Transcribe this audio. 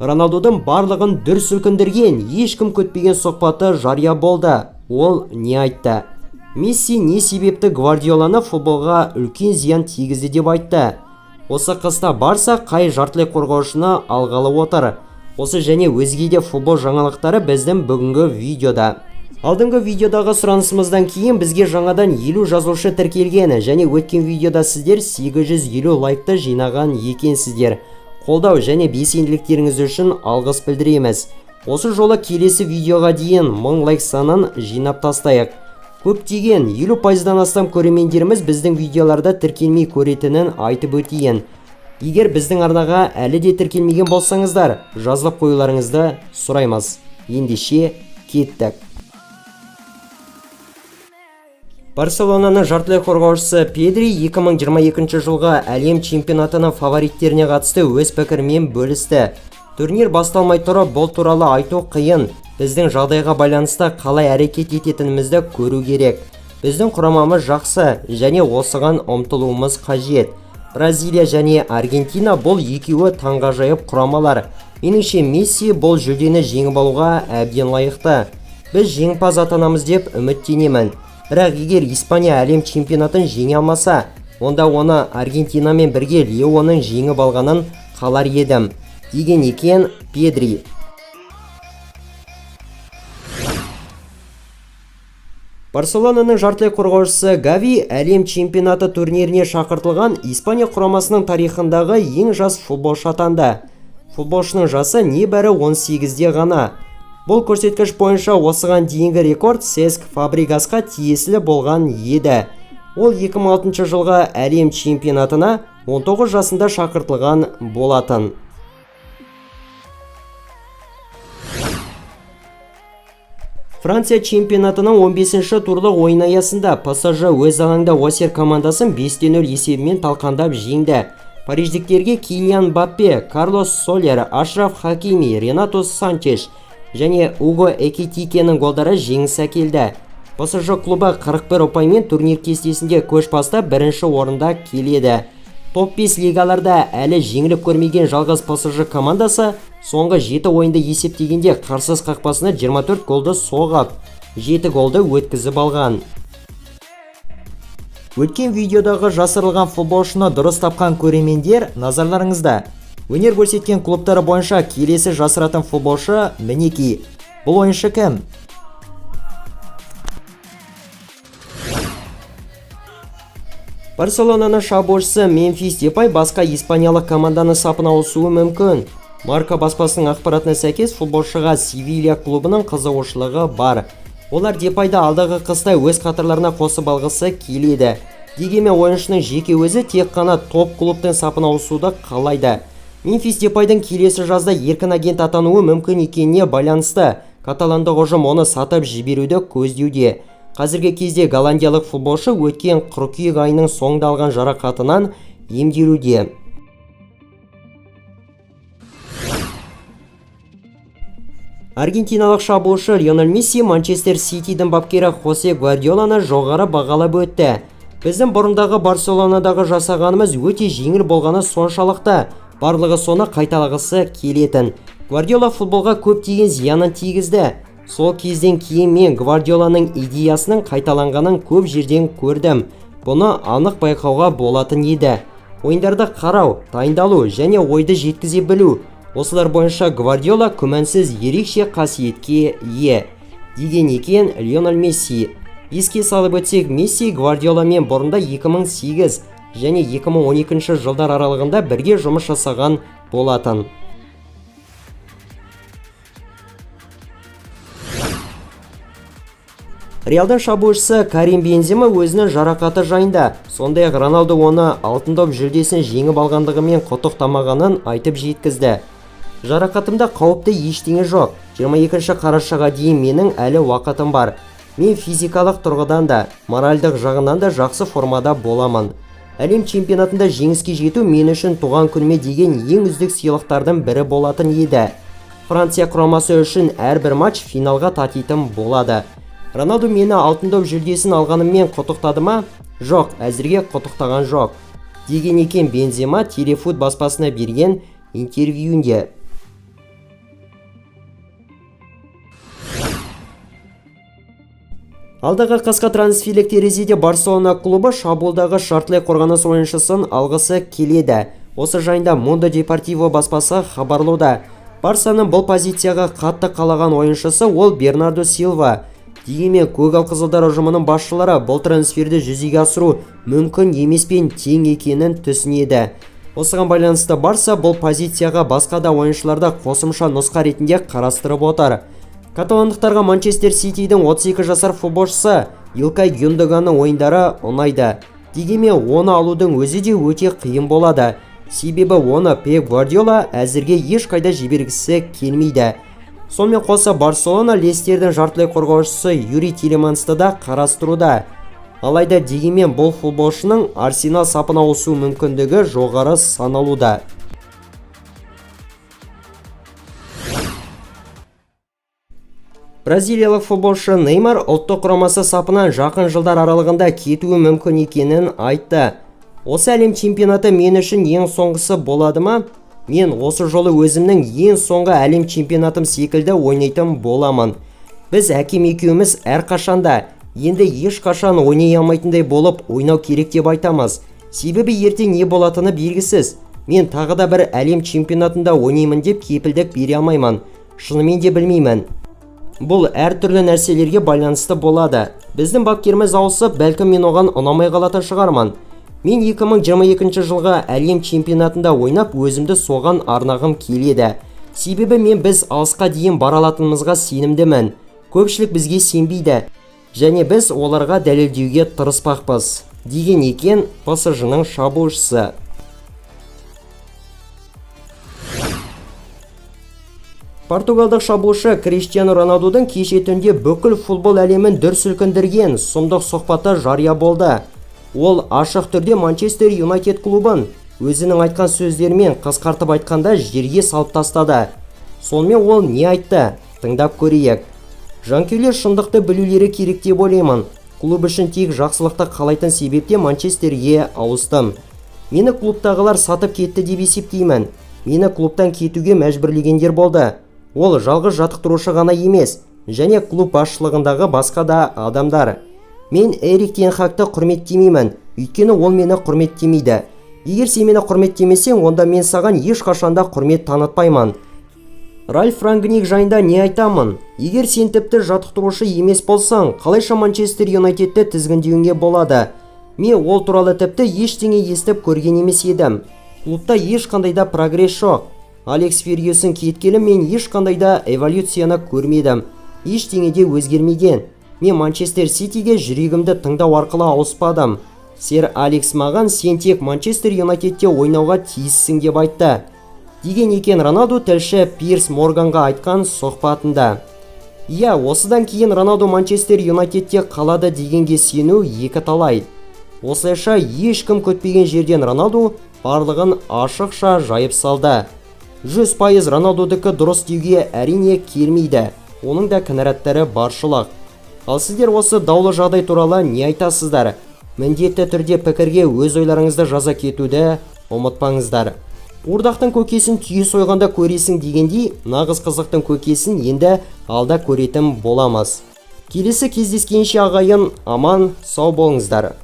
Роналдудың барлығын дүр сілкіндірген, ешкім күтпеген сұхбаты жария болды. Ол не айтты? Месси не себепті Гвардиоланы футболға үлкен зиян тигізді деп айтты. Осы қыста Барса қай жартылай қорғаушыны алғалы отыр? Осы және өзге де футбол жаңалықтары біздің бүгінгі видеода. Алдыңғы видеодағы сұранысымыздан кейін бізге жаңадан 50 жазылушы тіркелген, және өткен видеода сіздер 850 лайкты жинаған екенсіздер. Қолдау және белсенділіктеріңіз үшін алғыс білдіреміз. Осы жолы келесі видеоға дейін 1000 лайк санын жинап тастайық. Көптеген 50%-дан астам көрермендеріміз біздің видеоларда тіркелмей көретінін айтып өтейін. Егер біздің арнаға әлі де тіркелмеген болсаңыздар, жазылып қоюларыңызды сұраймыз. Ендеше кеттік. Барселонаның жартылай қорғаушысы Педри 2022 жылға әлем чемпионатының фавориттеріне қатысты өз пікірімен бөлісті. Турнир басталмай тұрып, бұл туралы айту қиын. Біздің жағдайға байланысты қалай әрекет ететінімізді көру керек. Біздің құрамамыз жақсы және осыған ұмтылуымыз қажет. Бразилия және Аргентина бұл екеуі таңғажайып құрамалар. Меніңше Месси бұл жүлдені жеңіп алуға әбден лайықты. Біз жеңімпаз атанамыз деп үміттенемін. Бірақ егер Испания әлем чемпионатын жеңе алмаса, онда оны Аргентинамен бірге Леоның жеңіп алғанын қалар едім, деген екен Педри. Барселонаның жартылай қорғаушысы Гави әлем чемпионаты турниріне шақыртылған Испания құрамасының тарихындағы ең жас футболшы атанды. Футболшының жасы небәрі 18-де ғана. Бұл көрсеткіш бойынша осыған дейінгі рекорд Сеск Фабригасқа тиесілі болған еді. Ол 2006 жылға әлем чемпионатына 19 жасында шақыртылған болатын. Франция чемпионатының 15-ші турлық ойын аясында ПСЖ өз алаңда Осер командасын 5-0 есебімен талқандап жеңді. Париждіктерге Килиан Мбаппе, Карлос Солер, Ашраф Хакими, Ренато Санчеш және Уго Экитикенің голдары жеңіс әкелді. ПСЖ клубы 41 ұпаймен турнир кестесінде көш бастап бірінші орында келеді. Топ 5 лигаларда әлі жеңіліп көрмеген жалғыз ПСЖ командасы соңғы 7 ойынды есептегенде қарсыз қақпасына 24 голды соғып, 7 голды өткізіп алған. Өткен видеодағы жасырылған футболшыны дұрыс тапқан көрермендер назарларыңызда. Өнер көрсеткен клубтары бойынша келесі жасыратын футболшы мінеки. Бұл ойыншы кім? Барселонаның шабуылшысы Мемфис Депай басқа испаниялық команданың сапына ауысуы мүмкін. Марка баспасының ақпаратына сәйкес футболшыға Севилья клубының қызығушылығы бар. Олар Депайды алдағы қыста өз қатарларына қосып алғысы келеді. Дегенмен ойыншының жеке өзі тек қана топ клубтың сапына ауысуды қалайды. Мемфис Депайдың келесі жазда еркін агент атануы мүмкін екеніне байланысты каталандық ұжым оны сатып жіберуді көздеуде. Қазіргі кезде голландиялық футболшы өткен қыркүйек айының соңында алған жарақатынан емделуде. Аргентиналық шабуылшы Лионель Месси Манчестер Ситидің бапкері Хосе Гвардиоланы жоғары бағалап өтті. Біздің бұрындағы Барселонадағы жасағанымыз өте жеңіл болғаны соншалықты, барлығы соны қайталағысы келетін. Гвардиола футболға көптеген зиянын тигізді. Сол кезден кейін мен Гвардиоланың идеясының қайталанғанын көп жерден көрдім. Бұны анық байқауға болатын еді. Ойындарды қарау, дайындалу және ойды жеткізе білу. Осылар бойынша Гвардиола күмәнсіз ерекше қасиетке ие, деген екен Лионель Месси. Еске салып өтсек, Месси Гвардиоламен бұрында 2008 және 2012 жылдар аралығында бірге жұмыс жасаған болатын. Реалдың шабуылшысы Карим Бензема өзінің жарақаты жайында, сондай-ақ Роналду оны алтын доп жүлдесін жеңіп алғандығымен құттықтамағанын айтып жеткізді. Жарақатымда қауіпті ештеңе жоқ. 22 қарашаға дейін менің әлі уақытым бар. Мен физикалық тұрғыдан да, моральдық жағынан да жақсы формада боламын. Әлем чемпионатында жеңіске жету мен үшін туған күніме деген ең үздік сыйлықтардың бірі болатын еді. Франция құрамасы үшін әрбір матч финалға татитын болады. Роналду мені алтын доп жүлдесін алғаныммен құттықтады ма? Жоқ, әзірге құттықтаған жоқ, деген екен Бензема Телефут баспасына берген интервьюінде. Алдағы қысқа трансферлік терезеде Барселона клубы шабуылдағы жартылай қорғаныс ойыншысын алғысы келеді. Осы жайында Mundo Deportivo баспасы хабарлауда. Барсаның бұл позицияға қатты қалаған ойыншысы ол Бернардо Силва. Дегенмен көгал қызылдар ұжымының басшылары бұл трансферді жүзеге асыру мүмкін емеспен тең екенін түсінеді. Осыған байланысты Барса бұл позицияға басқа да ойыншыларды қосымша нұсқа ретінде қарастырып отыр. Каталондықтарға Манчестер Ситидің 32 жасар футболшысы Илкай Гюндоганның ойындары ұнайды. Дегенмен оны алудың өзі де өте қиын болады. Себебі оны Пеп Гвардиола әзірге ешқайда жібергісі келмейді. Сонымен қоса Барселона Лестердің жартылай қорғаушысы Юрий Тилемансты да қарастыруда. Алайда дегенмен бұл футболшының Арсенал сапына ауысу мүмкіндігі жоғары саналуда. Бразилиялық футболшы Неймар ұлттық құрамасы сапынан жақын жылдар аралығында кетуі мүмкін екенін айтты. Осы әлем чемпионаты мен үшін ең соңғысы болады ма? Мен осы жолы өзімнің ең соңғы әлем чемпионатым секілді ойнайтын боламын. Біз әкем екеуміз әрқашанда, енді ешқашан ойнай алмайтындай болып ойнау керек деп айтамыз. Себебі ертең не болатыны белгісіз. Мен тағы да бір әлем чемпионатында ойнаймын деп кепілдік бере алмаймын. Шынымен де білмеймін. Бұл әртүрлі нәрселерге байланысты болады. Біздің бапкеріміз ауысып, бәлкім мен оған ұнамай қалатын шығармын. Мен 2022 жылға әлем чемпионатында ойнап, өзімді соған арнағым келеді. Себебі біз алысқа дейін бара алатынымызға сенімдімін. Көпшілік бізге сенбейді. Және біз оларға дәлелдеуге тырыспақпыз. Деген екен PSG-ның шабуылшысы. Португалдық шабуылшы Криштиану Роналдудың кеше түнде бүкіл футбол әлемін дүр сілкіндірген сұмдық сұхбаты жария болды. Ол ашық түрде Манчестер Юнайтед клубын өзінің айтқан сөздерімен қысқартып айтқанда жерге салып тастады. Сонымен ол не айтты? Тыңдап көрейік. Жанкүйерлер шындықты білулері керек деп ойлаймын. Клуб үшін тек жақсылықты қалайтын себепте Манчестерге ауыстым. Мені клубтағылар сатып кетті деп есептеймін. Мені клубтан кетуге мәжбүрлегендер болды. Ол жалғыз жаттықтырушы ғана емес, және клуб басшылығындағы басқа да адамдар. Мен Эрик Тен Хагты құрметтемеймін, өйткені ол мені құрметтемейді. Егер сен мені құрметтемесең, онда мен саған ешқашанда құрмет танытпаймын. Ральф Рангник жайында не айтамын? Егер сен тіпті жаттықтырушы емес болсаң, қалайша Манчестер Юнайтедті тізгіндеуіңе болады? Мен ол туралы тіпті ештеңе естіп көрген емес едім. Клубта ешқандай да прогресс жоқ. Алекс Фергюсон кеткелі мен ешқандай да эволюцияны көрмедім. Ештеңе де өзгермеген. Мен Манчестер Ситиге жүрегімді тыңдау арқылы ауыспадым. Сэр Алекс маған сен тек Манчестер Юнайтедте ойнауға тиіссің деп айтты. Деген екен Роналду тілші Пирс Морганға айтқан сұхбатында. Иә, осыдан кейін Роналду Манчестер Юнайтедте қалады дегенге сену екі талай. Осылайша ешкім көтпеген жерден Роналду барлығын ашықша жайып салды. 100% Роналдудікі дұрыс деуге әрине келмейді. Оның да кінәраттары баршылық. Ал сіздер осы даулы жағдай туралы не айтасыздар? Міндетті түрде пікірге өз ойларыңызды жаза кетуді ұмытпаңыздар. Ордақтың көкесін түйе сойғанда көресің дегендей, нағыз қызықтың көкесін енді алда көретін боламыз. Келесі кездескенше ағайын, аман, сау болыңыздар.